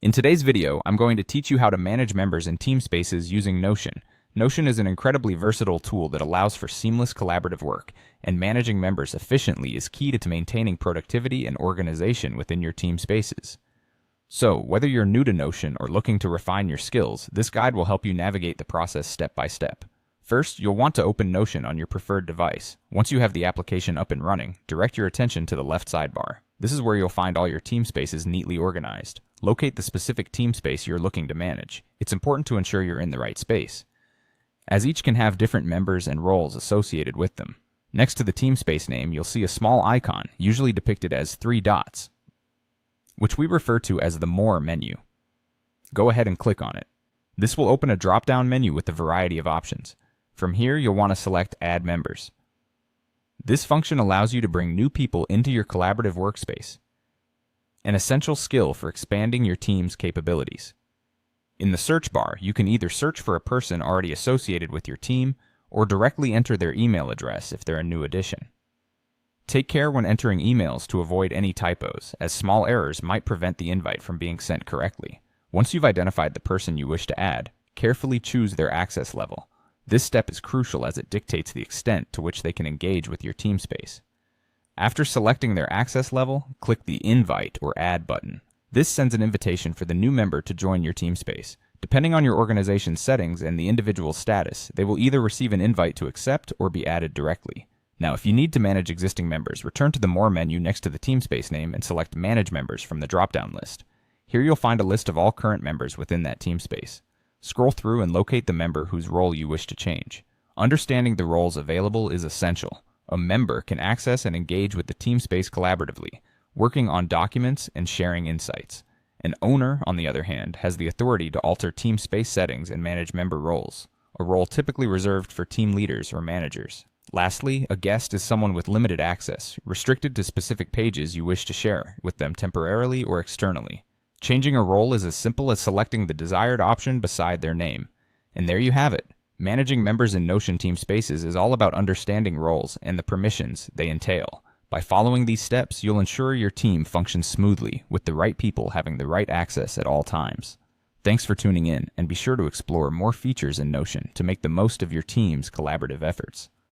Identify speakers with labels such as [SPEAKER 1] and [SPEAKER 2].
[SPEAKER 1] In today's video, I'm going to teach you how to manage members in team spaces using Notion. Notion is an incredibly versatile tool that allows for seamless collaborative work, and managing members efficiently is key to maintaining productivity and organization within your team spaces. So, whether you're new to Notion or looking to refine your skills, this guide will help you navigate the process step by step. First, you'll want to open Notion on your preferred device. Once you have the application up and running, direct your attention to the left sidebar. This is where you'll find all your team spaces neatly organized. Locate the specific team space you're looking to manage. It's important to ensure you're in the right space, as each can have different members and roles associated with them. Next to the team space name, you'll see a small icon, usually depicted as 3 dots, which we refer to as the More menu. Go ahead and click on it. This will open a drop-down menu with a variety of options. From here, you'll want to select Add Members. This function allows you to bring new people into your collaborative workspace, an essential skill for expanding your team's capabilities. In the search bar, you can either search for a person already associated with your team or directly enter their email address if they're a new addition. Take care when entering emails to avoid any typos, as small errors might prevent the invite from being sent correctly. Once you've identified the person you wish to add, carefully choose their access level. This step is crucial as it dictates the extent to which they can engage with your team space. After selecting their access level, click the Invite or Add button. This sends an invitation for the new member to join your team space. Depending on your organization's settings and the individual's status, they will either receive an invite to accept or be added directly. Now, if you need to manage existing members, return to the More menu next to the team space name and select Manage Members from the drop-down list. Here you'll find a list of all current members within that team space. Scroll through and locate the member whose role you wish to change. Understanding the roles available is essential. A member can access and engage with the team space collaboratively, working on documents and sharing insights. An owner, on the other hand, has the authority to alter team space settings and manage member roles, a role typically reserved for team leaders or managers. Lastly, a guest is someone with limited access, restricted to specific pages you wish to share with them temporarily or externally. Changing a role is as simple as selecting the desired option beside their name. And there you have it. Managing members in Notion team spaces is all about understanding roles and the permissions they entail. By following these steps, you'll ensure your team functions smoothly, with the right people having the right access at all times. Thanks for tuning in, and be sure to explore more features in Notion to make the most of your team's collaborative efforts.